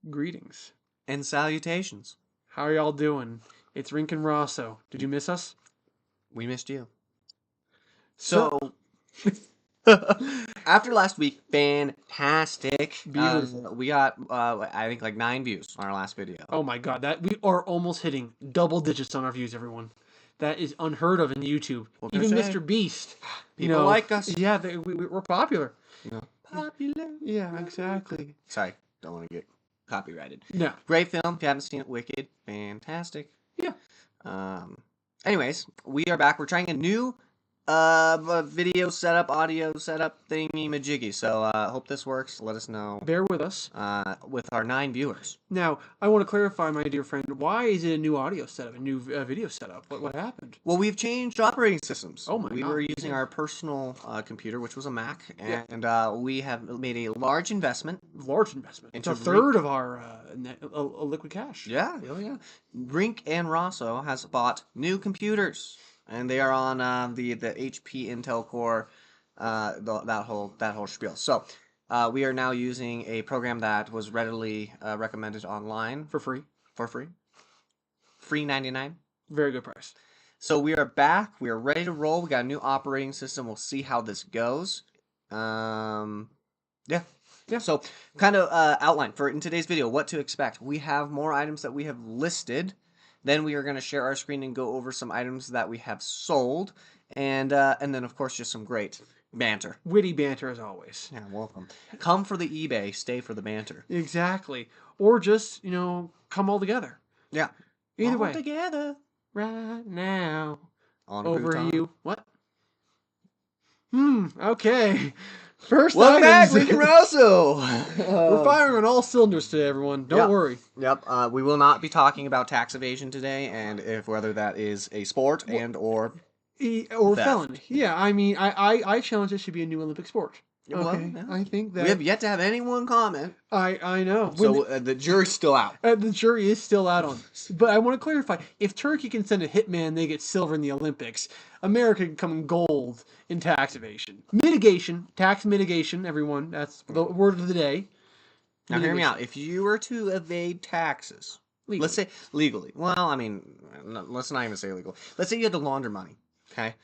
Greetings. And salutations. How are y'all doing? It's Rink and Rosso. Did you miss us? We missed you. So, After last week, fantastic. Views. We got, I think, like 9 views on our last video. Oh my god, that we are almost hitting double digits on our views, everyone. That is unheard of in YouTube. What can I Even say? Mr. Beast. People like us. Yeah, we're popular. Popular. Yeah, exactly. Sorry, don't want to get copyrighted. No. Great film. If you haven't seen it, Wicked. Fantastic. Yeah. Anyways, we are back. We're trying a new video setup, audio setup thingy majiggy. So hope this works. Let us know. Bear with us. With our 9 viewers. Now, I want to clarify, my dear friend, why is it a new audio setup, a new video setup? What happened? Well, we've changed operating systems. Oh my god. We were using our personal computer, which was a Mac, and we have made a large investment. Large investment. It's Into a third of our liquid cash. Yeah, oh yeah. Rink and Rosso has bought new computers, and they are on the HP Intel Core, that whole spiel. So, we are now using a program that was readily recommended online For free. for free. Free 99. Very good price. So we are back. We are ready to roll. We got a new operating system. We'll see how this goes. Yeah. So, kind of outline for in today's video what to expect. We have more items that we have listed. Then we are going to share our screen and go over some items that we have sold, and then of course just some great banter. Witty banter as always. Yeah, welcome. Come for the eBay, stay for the banter. Exactly. Or just, come all together. Yeah. Either all way. together. Right now. On Over Crouton. you. What? Okay. First Welcome back, items. Rink and Rosso. We're firing on all cylinders today, everyone. Don't worry. Yep. We will not be talking about tax evasion today, and if whether that is a sport and or Or theft. felony. Yeah, I mean, I challenge this should be a new Olympic sport. Well, Okay, yeah. I think that We have yet to have anyone comment, I know. so the jury's still out. The jury is still out on this. But I want to clarify, if Turkey can send a hitman, they get silver in the Olympics. America can come gold in tax evasion. Mitigation, tax mitigation, everyone. That's the word of the day. Now hear me out. If you were to evade taxes, Legally. let's say legally. Well, I mean, let's not even say legal. Let's say you had to launder money. Okay.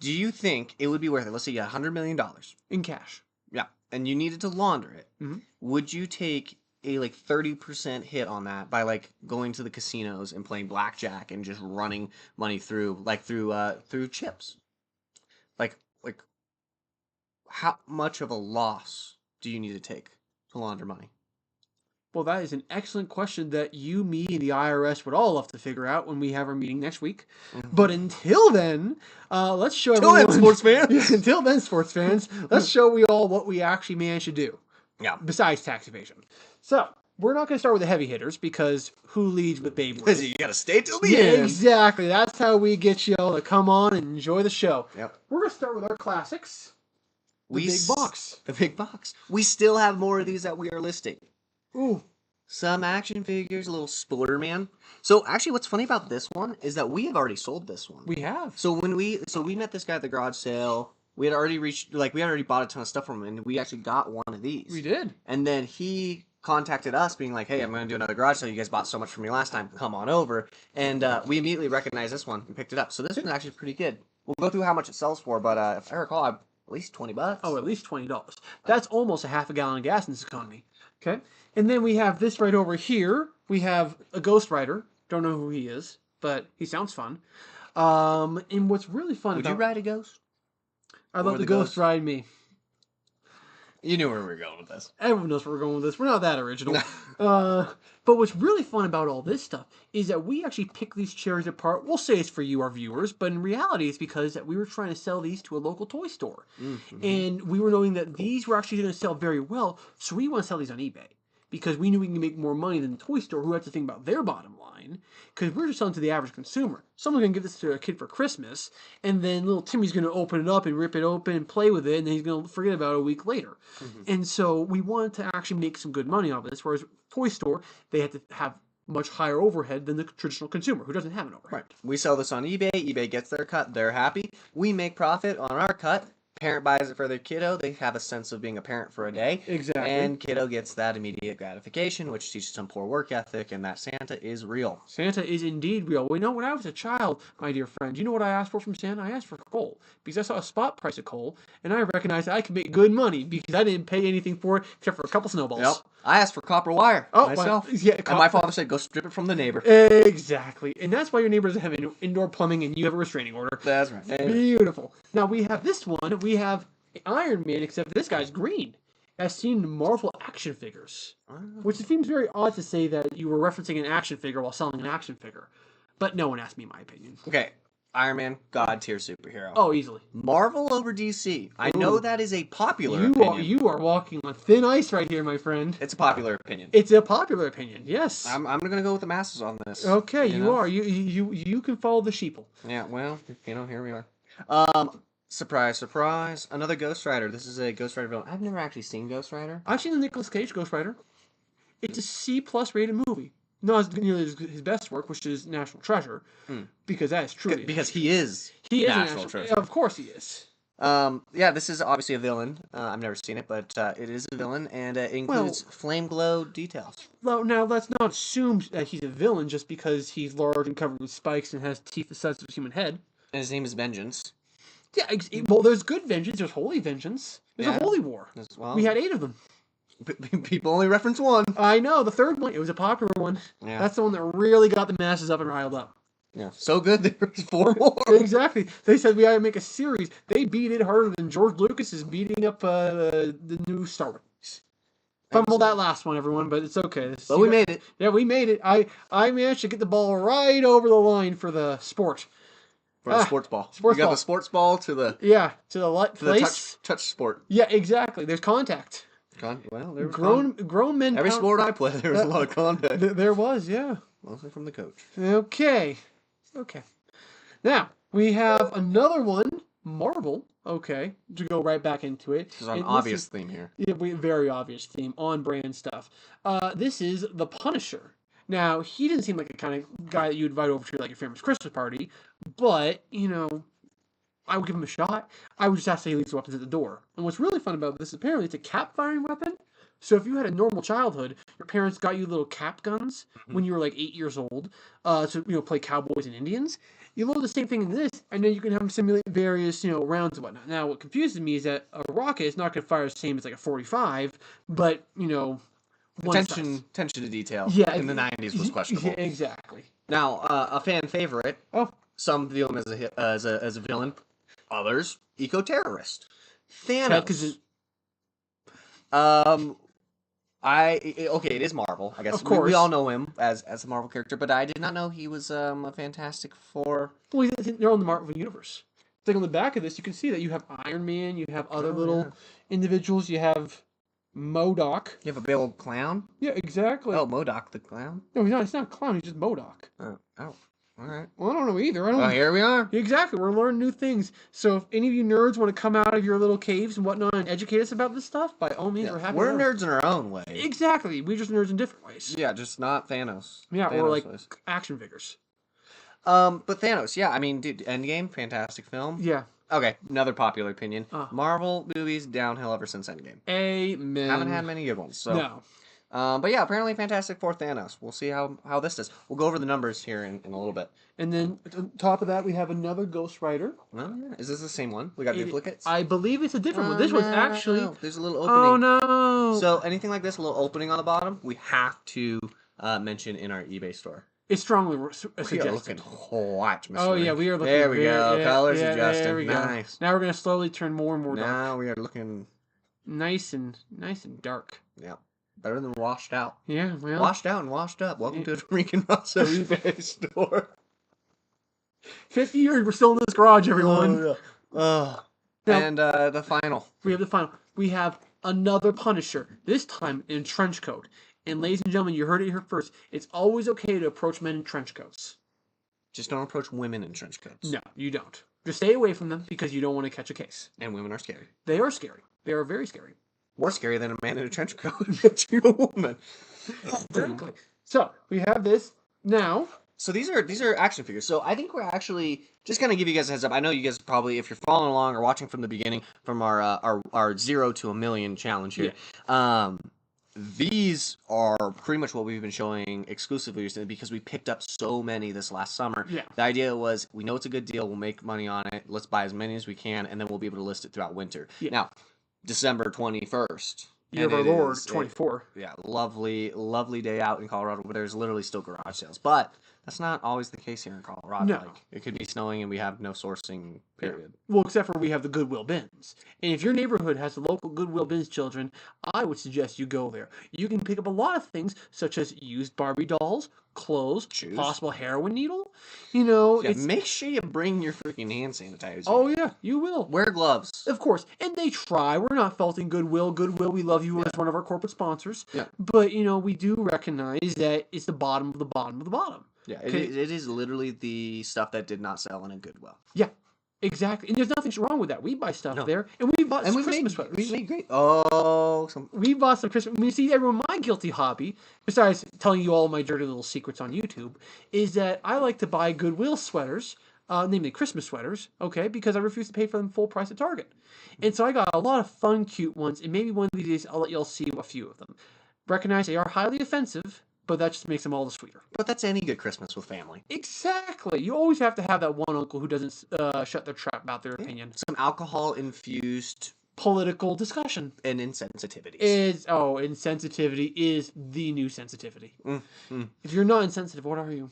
Do you think it would be worth it? Let's say you had $100 million. In cash. Yeah, and you needed to launder it. Mhm. Would you take a 30% hit on that by going to the casinos and playing blackjack and just running money through through chips? Like how much of a loss do you need to take to launder money? Well, that is an excellent question that you, me, and the IRS would all love to figure out when we have our meeting next week. But until then, let's show everyone... Until then, sports fans! Yeah, until then, sports fans, let's show we all what we actually managed to do. Yeah. Besides tax evasion. So, we're not going to start with the heavy hitters, because who leads with Babe Because Ruth? you gotta stay till the Yeah, end. exactly. That's how we get you all to come on and enjoy the show. Yep. We're going to start with our classics. The big box. The big box. We still have more of these that we are listing. Ooh. Some action figures, a little Splinterman. So actually, what's funny about this one is that we have already sold this one. We have. So when we met this guy at the garage sale, we had already bought a ton of stuff from him, and we actually got one of these. We did. And then he contacted us, being like, "Hey, I'm going to do another garage sale. You guys bought so much from me last time. Come on over." And we immediately recognized this one and picked it up. So this one's actually pretty good. We'll go through how much it sells for, but if I recall, at least $20. Oh, at least $20. That's almost a half a gallon of gas in this economy. Okay? And then we have this right over here. We have a Ghost Rider. Don't know who he is, but he sounds fun. And what's really fun Would about... you ride a ghost? I'd love or the the Ghost ghost? ride me. You knew where we were going with this. Everyone knows where we're going with this. We're not that original. But what's really fun about all this stuff is that we actually pick these chairs apart. We'll say it's for you, our viewers, but in reality, it's because that we were trying to sell these to a local toy store. Mm-hmm. And we were knowing that these were actually going to sell very well, so we want to sell these on eBay. Because we knew we can make more money than the toy store, who had to think about their bottom line. Because we're just selling to the average consumer. Someone's going to give this to a kid for Christmas, and then little Timmy's going to open it up and rip it open and play with it, and then he's going to forget about it a week later. Mm-hmm. And so we wanted to actually make some good money off of this, whereas toy store, they had to have much higher overhead than the traditional consumer, who doesn't have an overhead. Right. We sell this on eBay. eBay gets their cut. They're happy. We make profit on our cut. parent buys it for their kiddo, they have a sense of being a parent for a day. Exactly. And kiddo gets that immediate gratification, which teaches them poor work ethic, and that Santa is real. Santa is indeed real. We know when I was a child, my dear friend, you know what I asked for from Santa? I asked for coal because I saw a spot price of coal, and I recognized that I could make good money because I didn't pay anything for it except for a couple snowballs. Yep. I asked for copper wire myself. Yeah, and my father said, go strip it from the neighbor. Exactly. And that's why your neighbor doesn't have indoor plumbing and you have a restraining order. That's right. Beautiful. Now we have this one. We have Iron Man, except this guy's green. I've seen Marvel action figures, which seems very odd to say that you were referencing an action figure while selling an action figure. But no one asked me my opinion. Okay. Iron Man, God tier superhero. Oh, easily. Marvel over DC. I know that is a popular opinion. You are walking on thin ice right here, my friend. It's a popular opinion. It's a popular opinion, yes. I'm going to go with the masses on this. Okay, you are. You can follow the sheeple. Yeah, well, here we are. Surprise, surprise. Another Ghost Rider. This is a Ghost Rider villain. I've never actually seen Ghost Rider. I've seen the Nicolas Cage Ghost Rider. It's a C+ rated movie. Not as nearly as his best work, which is National Treasure, because that is truly because he is National Treasure. Of course he is. Yeah, this is obviously a villain. I've never seen it, but it is a villain, and it includes flame glow details. Well, now let's not assume that he's a villain just because he's large and covered with spikes and has teeth the size of a human head. And his name is Vengeance. Yeah, well, there's good vengeance. There's holy vengeance. There's a holy war. We had 8 of them. People only reference one. I know, the third one, it was a popular one. Yeah. That's the one that really got the masses up and riled up. Yeah, so good there was 4 more. Exactly. They said we gotta make a series. They beat it harder than George Lucas is beating up the new Star Wars. Fumbled that last one, everyone, but it's okay. But we made it. Yeah, we made it. I managed to get the ball right over the line for the sport. For the sports ball. You got the sports ball to the... Yeah, to the place. The touch sport. Yeah, exactly. There's contact. Well, there was grown men. Every sport I play, there was a lot of contact. There was, yeah. Mostly from the coach. Okay. Now we have another one, Marvel. Okay, to go right back into it. There's an obvious theme here. Yeah, very obvious theme, on brand stuff. This is the Punisher. Now he didn't seem like the kind of guy that you invite over to like your famous Christmas party, but I would give him a shot. I would just ask that he leaves the weapons at the door. And what's really fun about this, apparently it's a cap-firing weapon. So if you had a normal childhood, your parents got you little cap guns when you were like 8 years old to play cowboys and Indians. You load the same thing in this, and then you can have them simulate various rounds and whatnot. Now what confuses me is that a rocket is not going to fire the same as like a 45, but attention to detail in the 90s was questionable. Yeah, exactly. Now a fan favorite. Oh, some view him as a villain. Others, eco-terrorist. Thanos. It is Marvel, I guess. Of course. We all know him as a Marvel character, but I did not know he was a Fantastic Four. Well, they're on the Marvel Universe. Like on the back of this, you can see that you have Iron Man, you have other little individuals, you have MODOK. You have a big old clown? Yeah, exactly. Oh, MODOK the clown? No, he's not a clown, he's just MODOK. Oh. All right. Well, I don't know either. Here we are. Exactly. We're learning new things. So if any of you nerds want to come out of your little caves and whatnot and educate us about this stuff, by all means, we're happy. We're nerds in our own way. Exactly. We're just nerds in different ways. Yeah, just not Thanos. Yeah, Thanos or like ways. action figures. But Thanos, yeah. I mean, dude, Endgame, fantastic film. Yeah. Okay, another popular opinion. Marvel movies downhill ever since Endgame. Amen. Haven't had many good ones. So. No. But yeah, apparently Fantastic Four Thanos. We'll see how this does. We'll go over the numbers here in a little bit. And then on top of that, we have another Ghost Rider. Oh, yeah. Is this the same one? We got duplicates? I believe it's a different one. This one's actually... No. There's a little opening. Oh, no. So anything like this, a little opening on the bottom, we have to mention in our eBay store. It's strongly suggested. We are looking hot, Mr. Oh, yeah, we are looking... There we go. Colors adjusting. adjusting. There we go. Nice. Now we're going to slowly turn more and more dark. Now we are looking... Nice and dark. Yeah. Better than washed out. Yeah, well... Washed out and washed up. Welcome to the Rican Rosso eBay store. 50 years, we're still in this garage, everyone. Now, and the final. We have the final. We have another Punisher, this time in trench coat. And ladies and gentlemen, you heard it here first. It's always okay to approach men in trench coats. Just don't approach women in trench coats. No, you don't. Just stay away from them because you don't want to catch a case. And women are scary. They are scary. They are very scary. More scary than a man in a trench coat catching a woman. Exactly. So, we have this. Now, So these are action figures. So I think we're actually just gonna give you guys a heads up. I know you guys probably, if you're following along or watching from the beginning, from our 0 to 1 million challenge here, um, these are pretty much what we've been showing exclusively recently because we picked up so many this last summer. Yeah. The idea was we know it's a good deal. We'll make money on it. Let's buy as many as we can, and then we'll be able to list it throughout winter. Yeah. Now, December 21st. Year of our Lord, 24. Yeah, lovely day out in Colorado where there's literally still garage sales. But that's not always the case here in Colorado. No. Like, it could be snowing and we have no sourcing, period. Well, except for we have the Goodwill bins. And if your neighborhood has the local Goodwill bins, children, I would suggest you go there. You can pick up a lot of things, such as used Barbie dolls, clothes, Shoes. possible heroin needle. You know, Yeah, make sure you bring your freaking hand sanitizer. Oh, yeah, you will. Wear gloves. Of course. And they try. We're not faulting Goodwill. Goodwill, we love you as one of our corporate sponsors. Yeah. But, you know, we do recognize that it's the bottom of the bottom of the bottom. Yeah, it is literally the stuff that did not sell in a Goodwill. Yeah, exactly. And there's nothing wrong with that. We buy stuff there, and we bought some Christmas sweaters. We made great. Oh, We bought some Christmas. You see, everyone, my guilty hobby, besides telling you all my dirty little secrets on YouTube, is that I like to buy Goodwill sweaters, namely Christmas sweaters, okay, because I refuse to pay for them full price at Target. And so I got a lot of fun, cute ones, and maybe one of these days I'll let y'all see a few of them. Recognize they are highly offensive, but that just makes them all the sweeter. But that's any good Christmas with family. Exactly. You always have to have that one uncle who doesn't shut their trap about their opinion. Some alcohol-infused Political discussion. and insensitivities. Insensitivity is the new sensitivity. If you're not insensitive, what are you?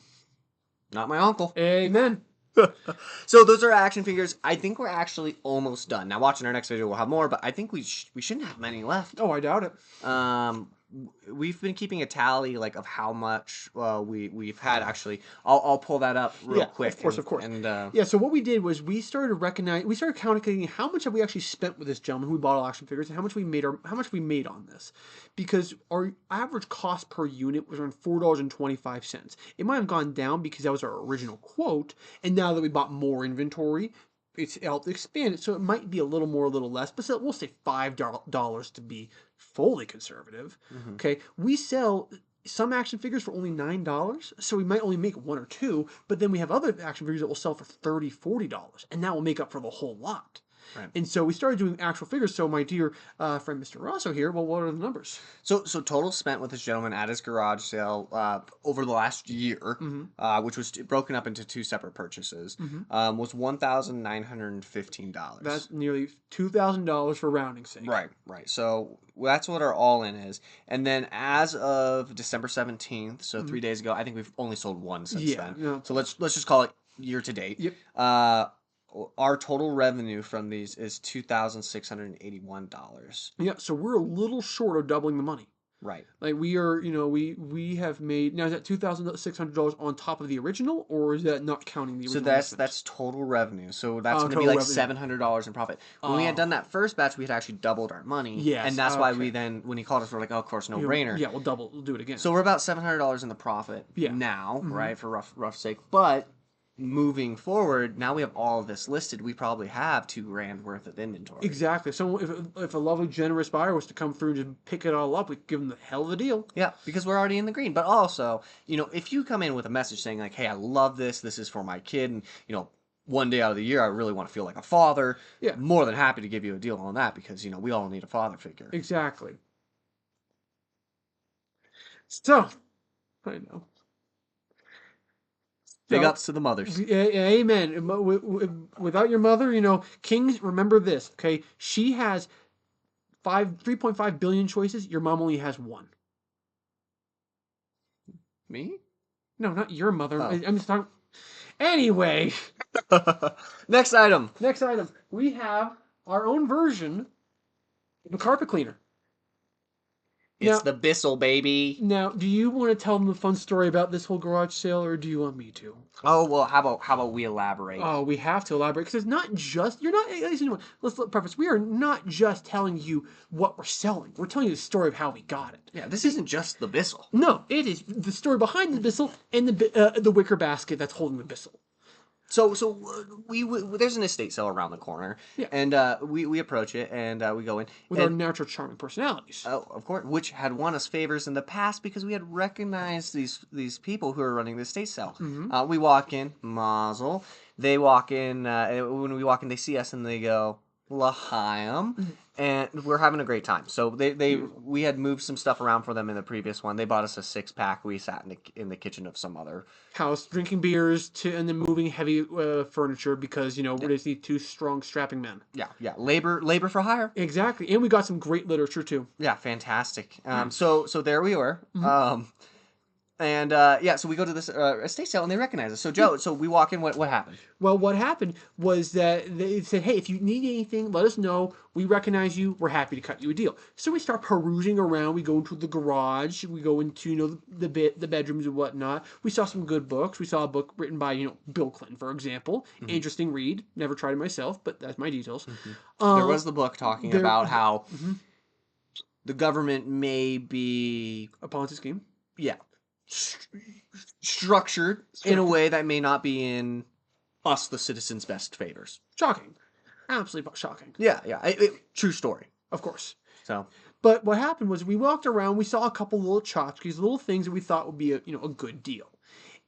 Not my uncle. Amen. So those are action figures. I think we're actually almost done. Now, watching our next video, we'll have more, but I think we shouldn't have many left. Oh, I doubt it. We've been keeping a tally like of how much we've had. Actually, I'll pull that up real quick. Of course. And So what we did was we started calculating how much have we actually spent with this gentleman who bought all action figures and how much we made on this, because our average cost per unit was around $4.25. It might have gone down because that was our original quote, and now that we bought more inventory, it's helped expand it, so it might be a little more, a little less, but still, we'll say $5 to be fully conservative. Okay, we sell some action figures for only $9, so we might only make one or two, but then we have other action figures that will sell for $30, $40, and that will make up for the whole lot. Right. And so we started doing actual figures. So my dear friend Mr. Rosso here, well, what are the numbers? So total spent with this gentleman at his garage sale over the last year, which was broken up into two separate purchases, was $1,915. That's nearly $2,000 for rounding sake. Right. So that's what our all-in is. And then as of December 17th, so 3 days ago, I think we've only sold one since then. Yeah. So let's just call it year to date. Yep. Our total revenue from these is $2,681. Yeah, so we're a little short of doubling the money. Right. Like we are, we have made, now is that $2,600 on top of the original, or is that not counting the original? So that's total revenue. So that's going to be like $700 in profit. When we had done that first batch, we had actually doubled our money. Yes. And that's why we then, when he called us, we're like, oh, of course, no brainer. Yeah, we'll do it again. So we're about $700 in the profit now, right, for rough sake. But moving forward, now we have all of this listed. We probably have $2,000 worth of inventory. Exactly. So if a lovely, generous buyer was to come through and just pick it all up, we could give them the hell of a deal. Yeah, because we're already in the green. But also, if you come in with a message saying like, "Hey, I love this. This is for my kid," and one day out of the year, I really want to feel like a father. Yeah. I'm more than happy to give you a deal on that because we all need a father figure. Exactly. So, I know. Big ups to the mothers. Amen. Without your mother, kings, remember this, okay? She has 3.5 billion choices. Your mom only has one. Me? No, not your mother. Oh. I'm just talking. Anyway. Next item. We have our own version of a carpet cleaner. It's the Bissell, baby. Now, do you want to tell them the fun story about this whole garage sale, or do you want me to? Oh, well, how about we elaborate? Oh, we have to elaborate, because it's not just, let's preface, we are not just telling you what we're selling. We're telling you the story of how we got it. Yeah, this isn't just the Bissell. No, it is the story behind the Bissell and the wicker basket that's holding the Bissell. We there's an estate sale around the corner, Yeah. and we approach it, and we go in With our and natural charming personalities. oh, of course, which had won us favors in the past because we had recognized these people who are running the estate sale. We walk in, mazel. They walk in, and when we walk in, they see us and they go, L'chaim, and we're having a great time. So we had moved some stuff around for them in the previous one. They bought us a 6-pack. We sat in the kitchen of some other House, drinking beers, and then moving heavy furniture because, we just need 2 strong, strapping men. yeah labor for hire. Exactly. And we got some great literature, too. Yeah, fantastic. So there we were. And so we go to this estate sale and they recognize us. So Joe, so we walk in. What happened? Well, what happened was that they said, hey, if you need anything, let us know. We recognize you. We're happy to cut you a deal. So we start perusing around. We go into the garage. We go into, the bedrooms and whatnot. We saw some good books. We saw a book written by, Bill Clinton, for example. Interesting read. Never tried it myself, but that's my details. There was the book talking about how the government may be a Ponzi scheme. Yeah. Structured in a way that may not be in us, the citizens' best favors. Shocking. Absolutely shocking. Yeah. True story. Of course. So, but what happened was we walked around, we saw a couple little tchotchkes, little things that we thought would be a good deal.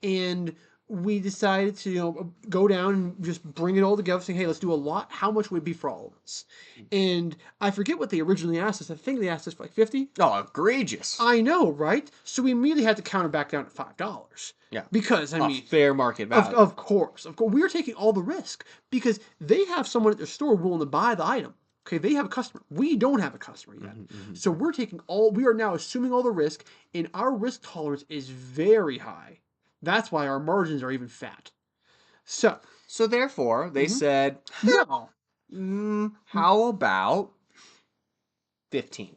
And we decided to, go down and just bring it all together, saying, hey, let's do a lot. How much would it be for all of us? And I forget what they originally asked us. I think they asked us for like 50. Oh, egregious. I know, right? So we immediately had to counter back down to $5. Yeah. Because, I mean... fair market value. Of course. We were taking all the risk because they have someone at their store willing to buy the item. Okay, they have a customer. We don't have a customer yet. So we are now assuming all the risk, and our risk tolerance is very high. That's why our margins are even fat. So therefore, they said, no. How about 15?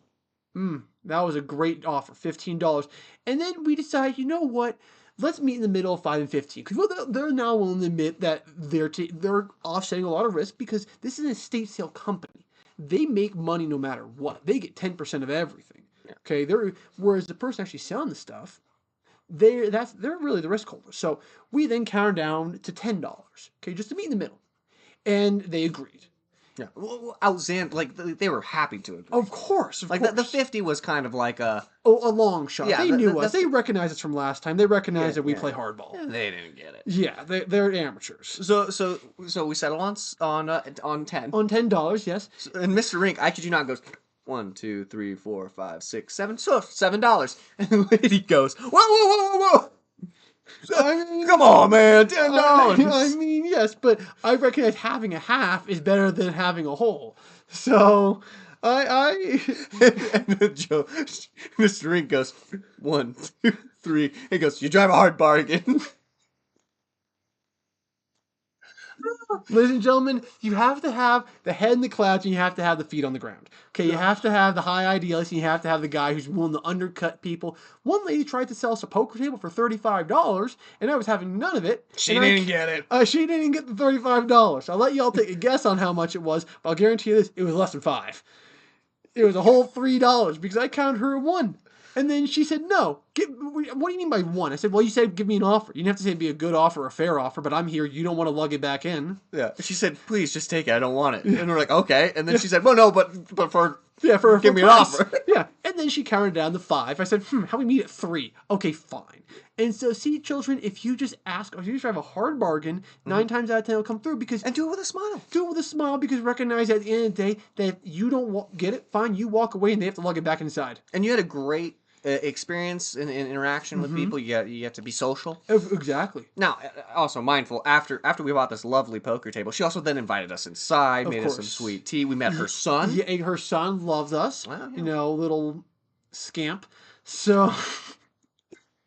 That was a great offer, $15. And then we decided, you know what? Let's meet in the middle of 5 and 15. Because they're now willing to admit that they're offsetting a lot of risk because this is an estate sale company. They make money no matter what. They get 10% of everything. Yeah. Okay, whereas the person actually selling the stuff, they're really the risk holder. So we then counted down to $10. Okay, just to meet in the middle, and they agreed. Yeah, like they were happy to agree. Of course. The 50 was kind of like a long shot. Yeah, they knew us. They recognized us from last time. They recognized that we play hardball. Yeah, they didn't get it. Yeah, they're amateurs. So we settle on 10. On $10, yes. And Mr. Rink, I kid you not, goes 1, 2, 3, 4, 5, 6, 7. So $7. And the lady goes, whoa. I mean, come on, man, $10. I mean, yes, but I recognize having a half is better than having a whole. So, and then Joe, Mr. Rink goes 1, 2, 3. He goes, you drive a hard bargain. Ladies and gentlemen, you have to have the head in the clouds and you have to have the feet on the ground. Okay, you have to have the high idealist and you have to have the guy who's willing to undercut people. One lady tried to sell us a poker table for $35 and I was having none of it. She didn't get it. She didn't get the $35. I'll let y'all take a guess on how much it was, but I'll guarantee you this, it was less than $5. It was a whole $3 because I counted her at 1. And then she said, no. What do you mean by 1? I said, well, you said give me an offer. You didn't have to say it'd be a good offer or a fair offer, but I'm here. You don't want to lug it back in. Yeah. She said, please, just take it. I don't want it. And we're like, okay. And then she said, well, no, but for give me an offer. Yeah. And then she counted down to 5. I said, how we meet at 3? Okay, fine. And so, see, children, if you just ask, if you just have a hard bargain, 9 times out of 10 it'll come through because... And do it with a smile. Do it with a smile because recognize at the end of the day that if you don't get it, fine, you walk away and they have to lug it back inside. And you had a great experience and interaction with people. You get to be social. Exactly. Now, also mindful, after we bought this lovely poker table, she also then invited us inside, made us some sweet tea. We met her son. Yeah, her son loved us. Wow, yeah. Little scamp. So,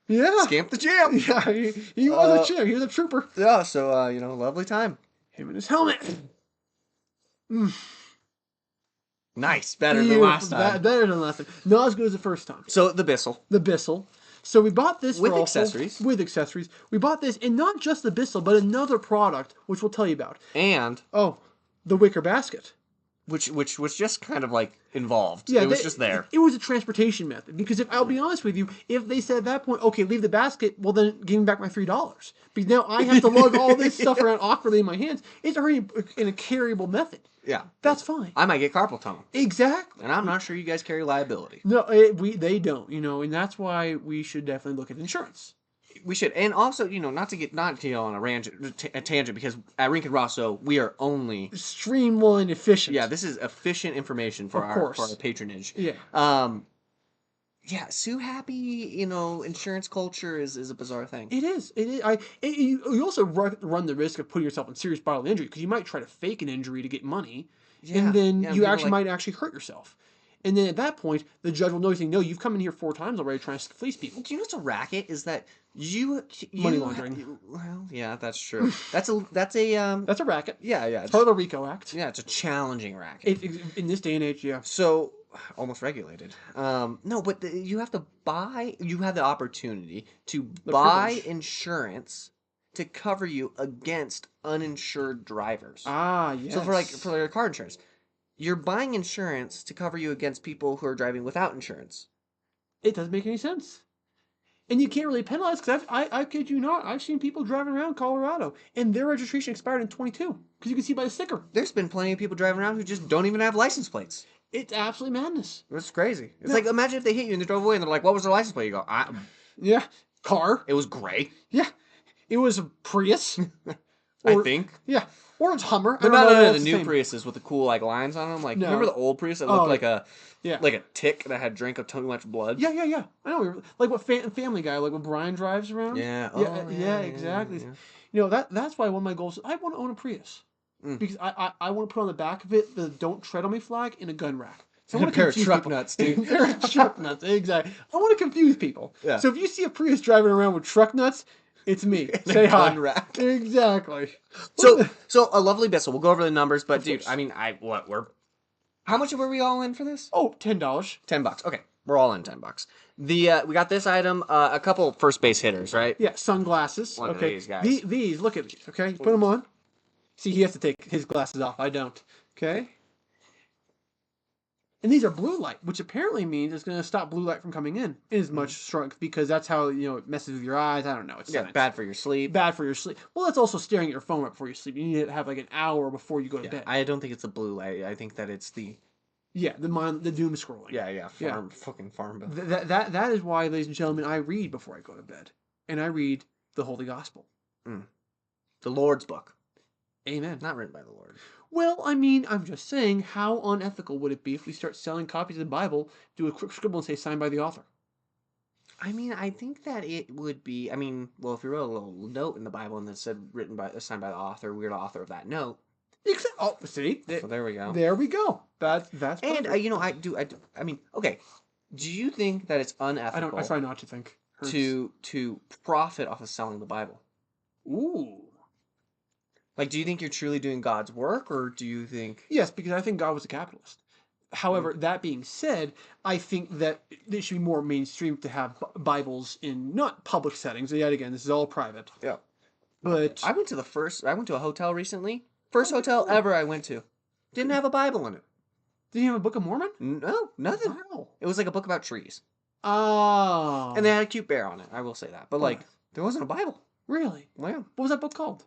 yeah. Scamp the champ. Yeah, he was a champ. He was a trooper. Yeah, so, lovely time. Him and his helmet. Nice. Better than last time. Better than last time. Not as good as the first time. So, the Bissell. The Bissell. So we bought this with accessories. With accessories. We bought this, and not just the Bissell, but another product, which we'll tell you about. And? Oh, the wicker basket. which was just kind of like involved. Yeah, It was just there. It was a transportation method because if I'll be honest with you, if they said at that point, okay, leave the basket, well then give me back my $3 because now I have to lug all this stuff around awkwardly in my hands. It's already in a carryable method. Yeah, That's fine. I might get carpal tunnel, Exactly. and I'm not sure you guys carry liability. No, they don't. And that's why we should definitely look at insurance. We should, and also, not to get on a tangent, because at Rink and Rosso we are only Streamlined, efficient. yeah. This is efficient information for our patronage. Yeah. Yeah, Sue Happy, insurance culture is a bizarre thing. It is. It is. You also run the risk of putting yourself in serious bodily injury because you might try to fake an injury to get money, and then you actually might actually hurt yourself. And then at that point, the judge will know no, you've come in here 4 times already trying to fleece people. Do you know what's a racket? Is that you money laundering? Well, yeah, that's true. That's a that's a racket. Yeah. It's part of the RICO Act. Yeah, it's a challenging racket. In this day and age, yeah. So almost regulated. No, but you have to buy. You have the opportunity to buy insurance to cover you against uninsured drivers. Ah, yes. So for your car insurance, you're buying insurance to cover you against people who are driving without insurance. It doesn't make any sense. And you can't really penalize because I kid you not, I've seen people driving around Colorado and their registration expired in 22 because you can see by the sticker. There's been plenty of people driving around who just don't even have license plates. It's absolutely madness. It's crazy. It's like, imagine if they hit you and they drove away and they're like, what was their license plate? You go, yeah, car. It was gray. Yeah, it was a Prius. I think. Yeah, or it's Hummer. But not the new Priuses with the cool lines on them. Remember the old Prius that looked like a tick that had drank too much blood? Yeah. I know. Like what Family Guy, like when Brian drives around. Yeah. Yeah, exactly. Yeah. That's why one of my goals is I want to own a Prius. Because I want to put on the back of it the "Don't Tread on Me" flag and a gun rack. So I want to pair of truck nuts, dude. Pair of truck nuts, exactly. I want to confuse people. Yeah. So if you see a Prius driving around with truck nuts, it's me. Say hi. Gun rack. Exactly. So a lovely Bissell. We'll go over the numbers, but dude, I mean, how much were we all in for this? Oh, $10. $10. Okay, we're all in $10. We got this item, a couple first base hitters, right? Yeah, sunglasses. Look okay, at these guys. These, look at these. Okay, put them on. See, he has to take his glasses off. I don't. Okay. And these are blue light, which apparently means it's going to stop blue light from coming in as much strength because that's how it messes with your eyes. I don't know. It's bad for your sleep. Bad for your sleep. Well, that's also staring at your phone right before you sleep. You need to have an hour before you go to bed. I don't think it's the blue light. I think that it's the the doom scrolling. Fucking farm bill. That is why, ladies and gentlemen, I read before I go to bed, and I read the Holy Gospel, the Lord's book. Amen. Not written by the Lord. Well, I mean, I'm just saying, how unethical would it be if we start selling copies of the Bible, do a quick scribble and say signed by the author? I mean, I think that it would be. I mean, well, if you wrote a little note in the Bible and that said signed by the author, we're the author of that note. See, so there we go. There we go. That's and I mean, okay. Do you think that it's unethical? I try not to think to profit off of selling the Bible. Ooh. Do you think you're truly doing God's work, or do you think... Yes, because I think God was a capitalist. However, that being said, I think that it should be more mainstream to have Bibles in not public settings. Yet again, this is all private. Yeah. But... I went to a hotel recently. First hotel ever I went to. Didn't have a Bible in it. Did you have a Book of Mormon? No, nothing. Wow. It was like a book about trees. Oh. And they had a cute bear on it, I will say that. But, there wasn't a Bible. Really? Yeah. What was that book called?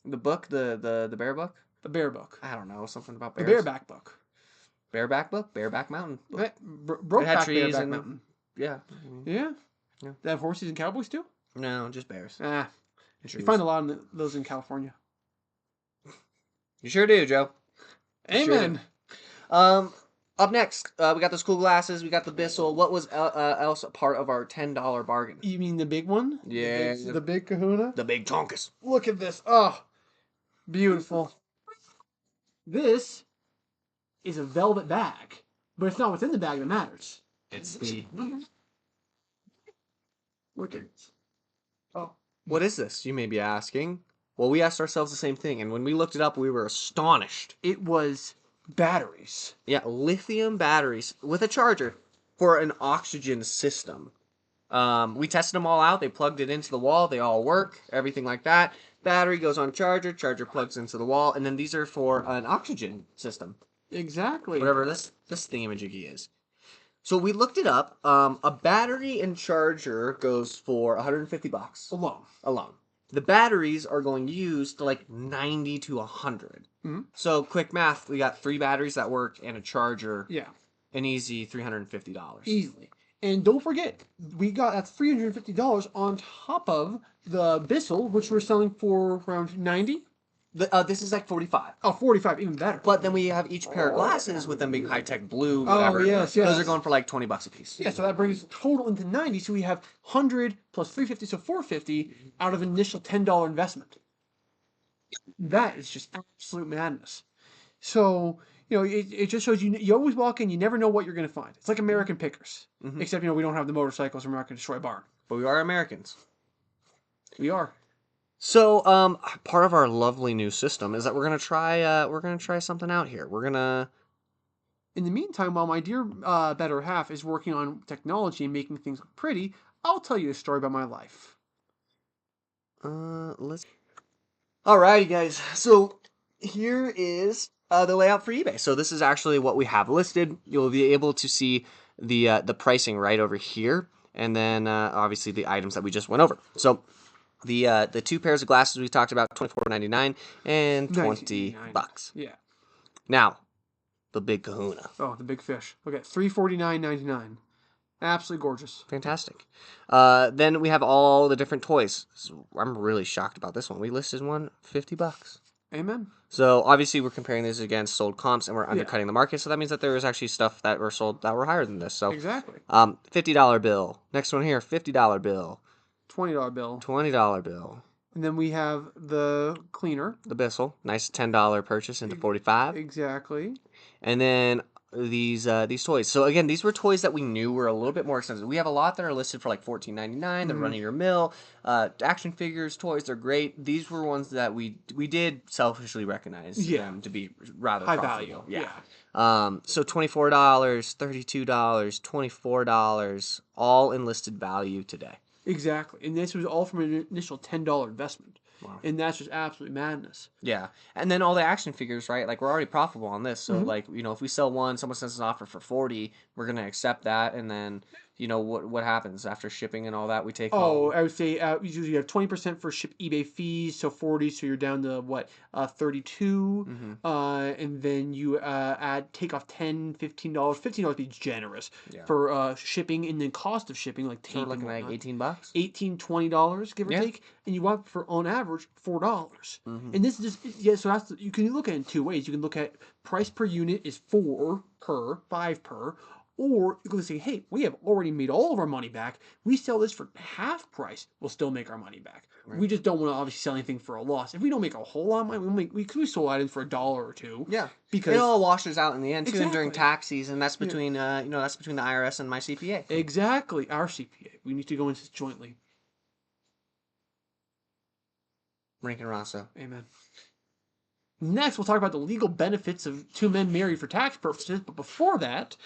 The book, the bear book? The bear book. I don't know, something about bears. The bareback book. Bareback book? Bareback Mountain. Brokeback Bareback Mountain. Yeah. Yeah? They have horses and cowboys too? No, just bears. You find a lot of those in California. You sure do, Joe. Amen. Sure do. Up next, we got those cool glasses. We got the Bissell. What was else part of our $10 bargain? You mean the big one? Yeah. The big kahuna? The big tonkus. Look at this. Oh, beautiful. This is a velvet bag, but it's not what's in the bag that matters. It's the... Look at this. Oh. What is this, you may be asking? Well, we asked ourselves the same thing, and when we looked it up, we were astonished. It was batteries. Yeah, lithium batteries with a charger for an oxygen system. We tested them all out. They plugged it into the wall. They all work. Everything like that. Battery goes on charger. Charger plugs into the wall. And then these are for an oxygen system. Exactly. whatever this thingamajiggy is. So we looked it up. A battery and charger goes for $150 Alone. alone. The batteries are going used to like 90 to 100. Mm-hmm. So quick math, we got 3 batteries that work and a charger, Yeah. an easy $350. Easily. And don't forget, that's $350 on top of the Bissell, which we're selling for around 90. This is like 45. Oh, 45, even better. But then we have each pair of glasses with them being high-tech blue, Oh, whatever. yes. Those are going for like $20 a piece. Yeah, so that brings the total into 90. So we have 100 plus 350, so 450 out of an initial $10 investment. That is just absolute madness. So, it just shows you always walk in, you never know what you're going to find. It's like American Pickers. Mhm. Except, we don't have the motorcycles, we're not going to destroy a barn. But we are Americans. We are. So, part of our lovely new system is that we're gonna try something out here. We're gonna. In the meantime, while my dear better half is working on technology and making things look pretty, I'll tell you a story about my life. Let's. Alrighty, guys. So here is the layout for eBay. So this is actually what we have listed. You'll be able to see the pricing right over here, and then obviously the items that we just went over. So the 2 pairs of glasses we talked about, $24.99 and $20. Yeah. Now, the big kahuna. Oh, the big fish. Okay, $349.99. Absolutely gorgeous. Fantastic. Then we have all the different toys. So I'm really shocked about this one. We listed one $50. Amen. So obviously we're comparing this against sold comps and we're undercutting the market. So that means that there is actually stuff that were sold that were higher than this. So exactly. $50 bill. Next one here, $50 bill. $20 bill. $20 bill. And then we have the cleaner. The Bissell. Nice $10 purchase into 45. Exactly. And then these toys. So again, these were toys that we knew were a little bit more expensive. We have a lot that are listed for like $14.99. They're running your mill. Action figures, toys, they're great. These were ones that we did selfishly recognize them to be rather high profitable. value. So $24, $32, $24, all enlisted value today. Exactly. And this was all from an initial $10 investment. Wow. And that's just absolute madness. Yeah. And then all the action figures, right? Like we're already profitable on this. So like, if we sell one, someone sends us an offer for 40, we're going to accept that. And then, what happens after shipping and all that? We take home. I would say usually you have 20% for ship eBay fees, so 40, so you're down to 32. And then you take off $10, $15. $15 be generous for shipping, and then cost of shipping, like tape. So we're looking like $18? $18, $20, give or take, and you want for on average $4. And this is just so you can look at it in 2 ways. You can look at price per unit is 4 per, 5 per, or you can say, hey, we have already made all of our money back. We sell this for half price, we'll still make our money back. Right. We just don't want to obviously sell anything for a loss. If we don't make a whole lot of money, we sold items for $1 or $2. Yeah, because it all washes out in the end too. And during tax season, that's between that's between the IRS and my CPA. Exactly, our CPA. We need to go into this jointly. Rankin Rosso. Amen. Next, we'll talk about the legal benefits of 2 men married for tax purposes. But before that,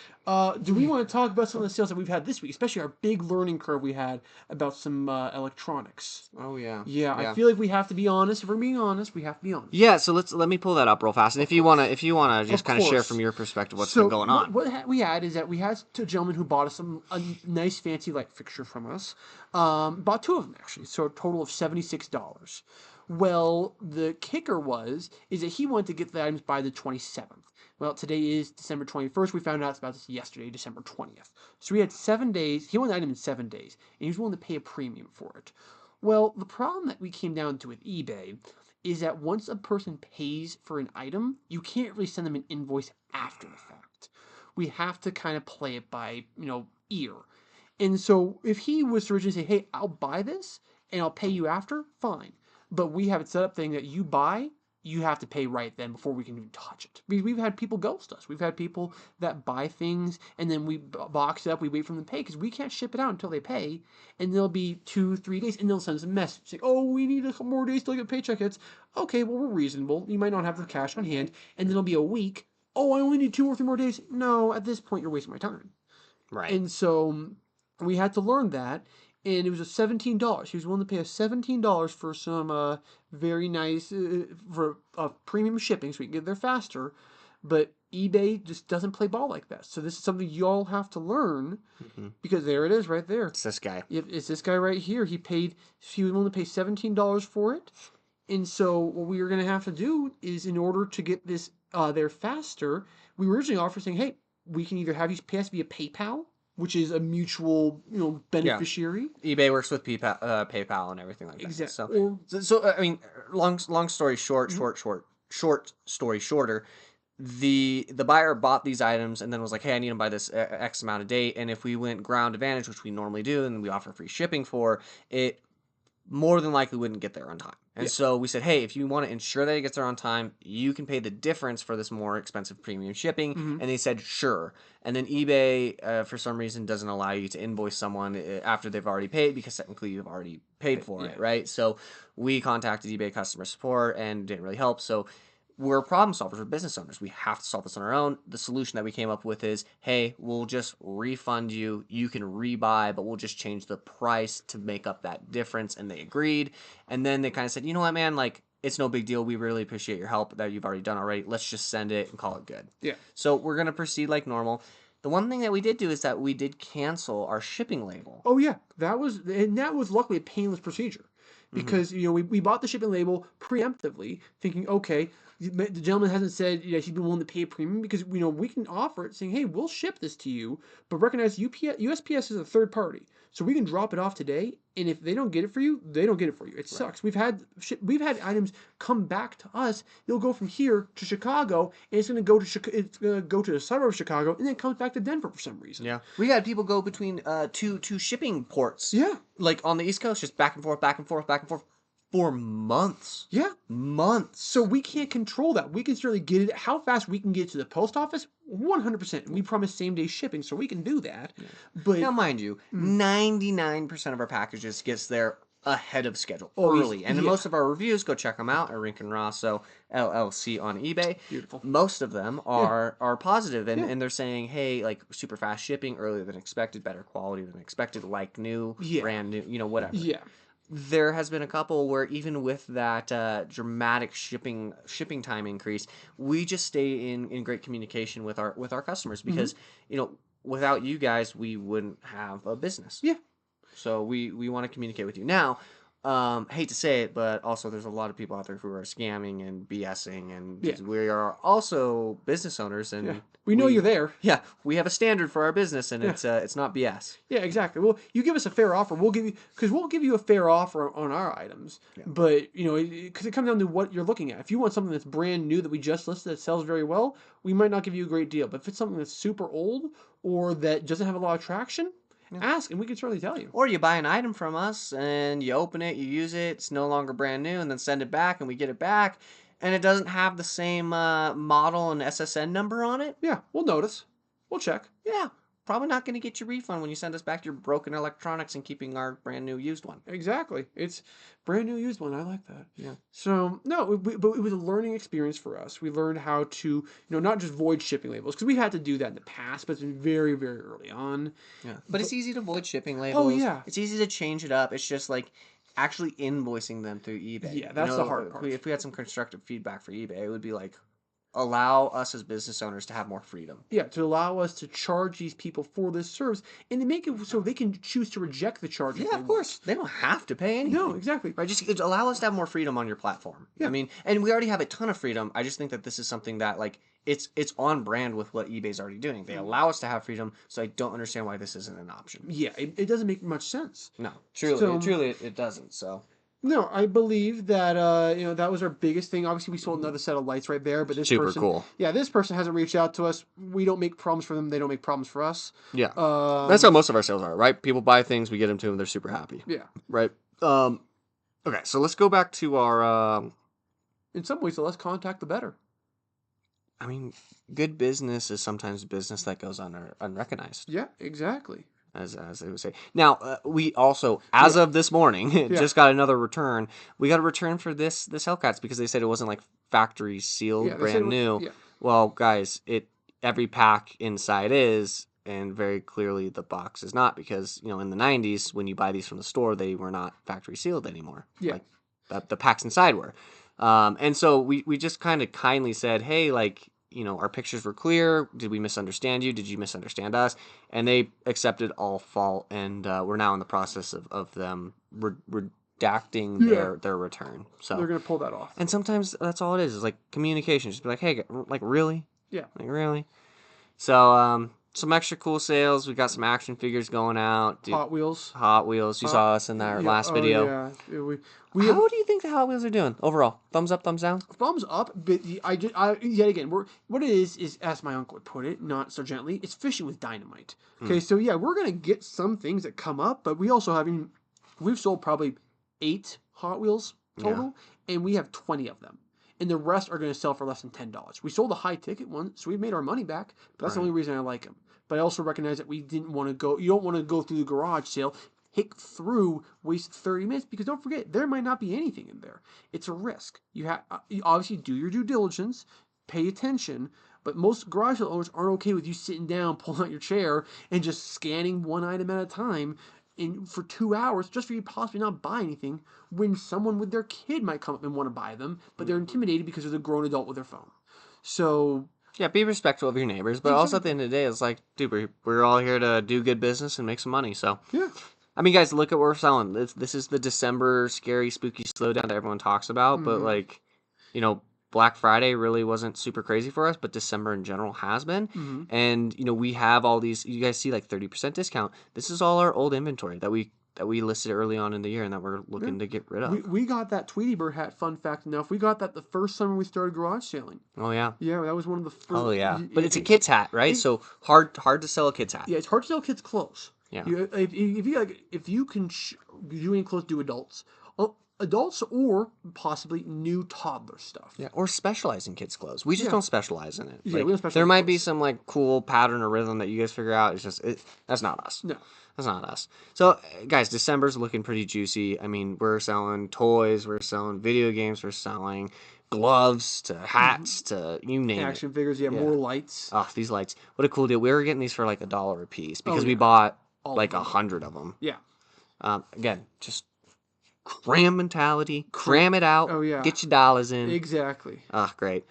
do we want to talk about some of the sales that we've had this week, especially our big learning curve we had about some electronics? Oh yeah. Yeah, I feel like we have to be honest. If we're being honest, we have to be honest. Yeah, so let me pull that up real fast. And if you wanna just kind of share from your perspective what's been going on. What we had is that we had a gentleman who bought us a nice fancy light fixture from us. Bought 2 of them actually, so a total of $76. Well, the kicker is that he wanted to get the items by the 27th. Well, today is December 21st. We found out about this yesterday, December 20th. So we had 7 days. He wanted the item in 7 days, and he was willing to pay a premium for it. Well, the problem that we came down to with eBay is that once a person pays for an item, you can't really send them an invoice after the fact. We have to kind of play it by, ear. And so if he was to originally say, hey, I'll buy this, and I'll pay you after, fine. But we have it set up thing that you buy, you have to pay right then before we can even touch it. We've had people ghost us. We've had people that buy things and then we box it up, we wait for them to pay because we can't ship it out until they pay. And there'll be 2-3 days and they'll send us a message saying, oh, we need a couple more days till I get paycheck hits. Okay, well, we're reasonable. You might not have the cash on hand. And then it'll be a week. Oh, I only need 2 or 3 more days. No, at this point, you're wasting my time. Right. And so we had to learn that. And it was $17. He was willing to pay us $17 for some very nice for premium shipping, so we can get there faster. But eBay just doesn't play ball like that. So this is something you all have to learn, because there it is right there. It's this guy. It's this guy right here. He was willing to pay $17 for it. And so what we were going to have to do is, in order to get this there faster, we were originally offered saying, hey, we can either have you pay us via PayPal, which is a mutual, beneficiary. eBay works with PayPal and everything like that. Exactly. So I mean, long story short, short story shorter. The buyer bought these items and then was like, hey, I need them by this X amount of date. And if we went ground advantage, which we normally do, and we offer free shipping for it, more than likely wouldn't get there on time. And so we said, hey, if you want to ensure that it gets there on time, you can pay the difference for this more expensive premium shipping. And they said, sure. And then eBay, for some reason, doesn't allow you to invoice someone after they've already paid, because technically you've already paid for it, right? So we contacted eBay customer support and didn't really help. So we're problem solvers. We're business owners. We have to solve this on our own. The solution that we came up with is, hey, we'll just refund you. You can rebuy, but we'll just change the price to make up that difference. And they agreed. And then they kind of said, you know what, man, like, it's no big deal. We really appreciate your help that you've already done already. Let's just send it and call it good. Yeah. So we're going to proceed like normal. The one thing that we did do is that we did cancel our shipping label. Oh yeah, that was luckily a painless procedure, because we bought the shipping label preemptively, thinking, okay, the gentleman hasn't said he's been willing to pay a premium, because we can offer it saying, hey, we'll ship this to you, but recognize USPS is a third party, so we can drop it off today, and if they don't get it for you, they don't get it for you. It sucks. We've had items come back to us. They'll go from here to Chicago, and it's going to go to the suburb of Chicago, and then it comes back to Denver for some reason. Yeah, we had people go between two shipping ports. Yeah, like on the East Coast, just back and forth, back and forth, back and forth for months. Yeah. Months. So we can't control that. We can certainly get it. How fast we can get to the post office, 100%. We promise same day shipping, so we can do that. Yeah. But now, mind you, 99% of our packages gets there ahead of schedule, early. And most of our reviews, go check them out at Rink and Rosso LLC on eBay. Beautiful. Most of them are positive, and they're saying, hey, like, super fast shipping, earlier than expected, better quality than expected, like new, brand new, whatever. Yeah. There has been a couple where even with that dramatic shipping time increase, we just stay in great communication with our customers, because without you guys, we wouldn't have a business. Yeah. So we want to communicate with you. Now, hate to say it, but also there's a lot of people out there who are scamming and BSing, and we are also business owners, and we know you're there. Yeah, we have a standard for our business, and it's not BS. Yeah, exactly. Well, you give us a fair offer, we'll give you a fair offer on our items. Yeah. But because it comes down to what you're looking at. If you want something that's brand new that we just listed that sells very well, we might not give you a great deal. But if it's something that's super old or that doesn't have a lot of traction, ask, and we can certainly tell you. Or you buy an item from us, and you open it, you use it, it's no longer brand new, and then send it back, and we get it back, and it doesn't have the same model and SSN number on it. Yeah, we'll notice. We'll check. Yeah, probably not going to get your refund when you send us back your broken electronics and keeping our brand new used one. Exactly. It's brand new used one. I like that. Yeah. So, no, but it was a learning experience for us. We learned how to, not just void shipping labels, because we had to do that in the past, but it's been very, very early on. Yeah. But it's easy to void shipping labels. Oh, yeah. It's easy to change it up. It's just like actually invoicing them through eBay. Yeah, that's the hard part. If we had some constructive feedback for eBay, it would be like, allow us as business owners to have more freedom. Yeah, to allow us to charge these people for this service, and to make it so they can choose to reject the charge. Yeah, of course. They don't have to pay anything. No, exactly. Right? Just allow us to have more freedom on your platform. Yeah. I mean, and we already have a ton of freedom. I just think that this is something that, like, it's on brand with what eBay's already doing. They allow us to have freedom, so I don't understand why this isn't an option. Yeah, it doesn't make much sense. No, truly, it doesn't, so... No, I believe that that was our biggest thing. Obviously, we sold another set of lights right there, but this super cool. Yeah, this person hasn't reached out to us. We don't make problems for them; they don't make problems for us. Yeah, that's how most of our sales are, right? People buy things, we get them to them, they're super happy. Yeah, right. Okay, so let's go back to our. In some ways, the less contact, the better. I mean, good business is sometimes business that goes unrecognized. Yeah, exactly. As they would say. Now, we also, as of this morning, just got another return. We got a return for this Hellcats because they said it wasn't like factory sealed, brand new. Well, guys, every pack inside is, and very clearly the box is not, because in the 90s when you buy these from the store, they were not factory sealed anymore. Yeah, like the packs inside were. And so we just kind of kindly said, hey, like, our pictures were clear. Did we misunderstand you? Did you misunderstand us? And they accepted all fault, and we're now in the process of them redacting Yeah. their return. They're So, gonna pull that off. and sometimes that's all it is like communication. Just be like, hey, like really, Yeah. like really. So, some extra cool sales. We got some action figures going out. Dude, Hot Wheels. Hot Wheels. You saw us in that Yeah. last Oh video. yeah. We have How do you think the Hot Wheels are doing overall? Thumbs up, thumbs down? thumbs up, but yet again, what it is as my uncle would put it, not so gently, it's fishing with dynamite. Okay, so yeah, we're gonna get some things that come up, but we also we've sold probably 8 Hot Wheels total, and we have 20 of them. And the rest are going to sell for less than $10. We sold the high ticket one, so we've made our money back. But that's the Right. only reason I like them. But I also recognize that we didn't want to go. You don't want to go through the garage sale, hick through, waste 30 minutes because don't forget there might not be anything in there. It's a risk. You obviously do your due diligence, pay attention. But most garage sale owners aren't okay with you sitting down, pulling out your chair, and just scanning one item at a time for 2 hours just for you to possibly not buy anything when someone with their kid might come up and want to buy them, but they're intimidated because there's a grown adult with their phone. So Yeah, be respectful of your neighbors, but also at the end of the day, it's like, dude, we're all here to do good business and make some money. So, yeah, I mean, guys, look at what we're selling. This is the December scary, spooky slowdown that everyone talks about, but like, Black Friday really wasn't super crazy for us, but December in general has been. And we have all these. You guys see like 30% discount. This is all our old inventory that we listed early on in the year and that we're looking to get rid of. we got that Tweety Bird hat. Fun fact enough, we got that the first summer we started garage selling. Oh yeah. Yeah, that was one of the first. Oh yeah. But it's a kid's hat, right? So hard to sell a kid's hat. Yeah, it's hard to sell kids clothes. Yeah. If you can do any clothes, do adults. Adults or possibly new toddler stuff. Yeah, or specialize in kids' clothes. We just don't specialize in it. Yeah, Like, we don't specialize there in might be clothes. some like cool pattern or rhythm that you guys figure out. It's just that's not us. No. That's not us. So, guys, December's looking pretty juicy. I mean, we're selling toys, we're selling video games, we're selling gloves to hats to you name Action figures, yeah, more lights. Oh, these lights! What a cool deal. We were getting these for like $1 a piece because we yeah. bought All like of them. 100 of them. Yeah. Again, just cram mentality, cram it out. Oh, yeah. Get your dollars in. Exactly. Ah, great.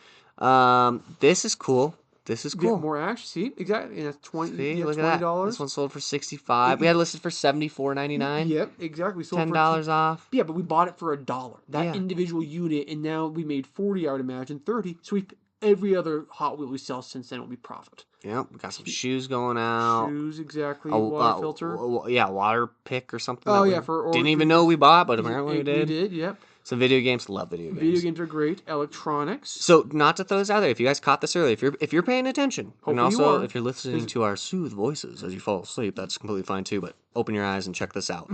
This is cool. This is cool. Get more action. See, exactly. And that's 20. See, Yeah, look at $20. that. This one sold for $65. We had it listed for $74.99. Yep, exactly. Sold $10 off. Yeah, but we bought it for $1. That Yeah. individual unit, and now we made 40. I would imagine 30. So every other Hot Wheel we sell since then will be profit. Yep, we got some shoes going out. Shoes, exactly. Water filter. Yeah, water pick or something. Oh that yeah, we didn't even know we bought, but apparently we did. We did. Yep. Some video games. Love video games. Video games are great. Electronics. So, not to throw this out there, if you guys caught this early, if you're paying attention, Hopefully and you also are. if you're listening to our soothe voices as you fall asleep, that's completely fine too. But open your eyes and check this out.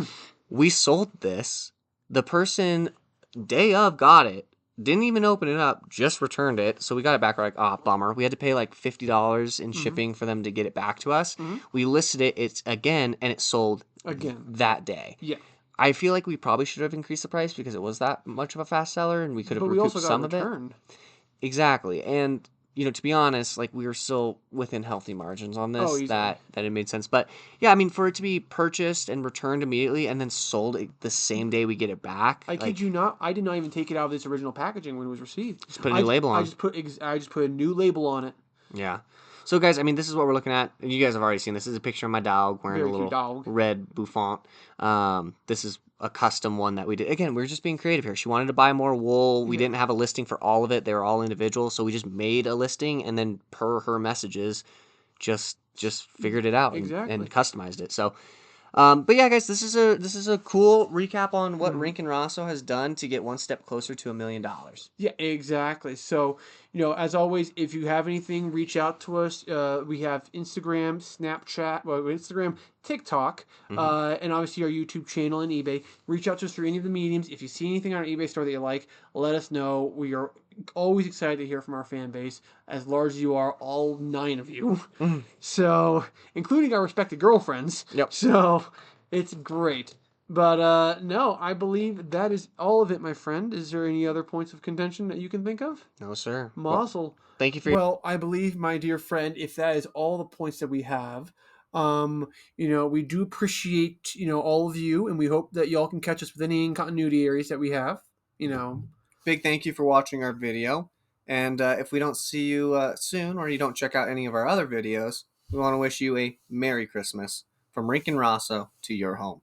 We sold this. The person day of got it, didn't even open it up, just returned it. So we got it back. We're like, oh, bummer. We had to pay like $50 in shipping for them to get it back to us. We listed it. It's again, and it sold Again. that day. Yeah. I feel like we probably should have increased the price because it was that much of a fast seller, and we could have But we recouped also got some a of it. return. Exactly. And, to be honest, like we were still within healthy margins on this, easily. that it made sense. But yeah, I mean, for it to be purchased and returned immediately and then sold the same day we get it back. I kid you not. I did not even take it out of its original packaging when it was received. Just put a new label on. I just put a new label on it. Yeah. So, guys, I mean, this is what we're looking at. And you guys have already seen this. This is a picture of my dog wearing Very a cute little dog. red bouffant. This is a custom one that we did. Again, we were just being creative here. She wanted to buy more wool. We didn't have a listing for all of it. They were all individual. So we just made a listing and then per her messages, just figured it out and customized it. So, but yeah, guys, this is a cool recap on what Rink and Rosso has done to get one step closer to $1 million. Yeah, exactly. So, as always, if you have anything, reach out to us. We have Instagram, Snapchat, Instagram, TikTok, and obviously our YouTube channel and eBay. Reach out to us through any of the mediums. If you see anything on our eBay store that you like, let us know. We are always excited to hear from our fan base, as large as you are, all 9 of you. So, including our respected girlfriends. Yep. So, it's great. But no, I believe that is all of it, my friend. Is there any other points of contention that you can think of? No, sir. Mazel. Thank you for your... Well, I believe, my dear friend, if that is all the points that we have, we do appreciate, all of you, and we hope that y'all can catch us with any continuity areas that we have, Big thank you for watching our video. And if we don't see you soon, or you don't check out any of our other videos, we want to wish you a Merry Christmas from Rink and Rosso to your home.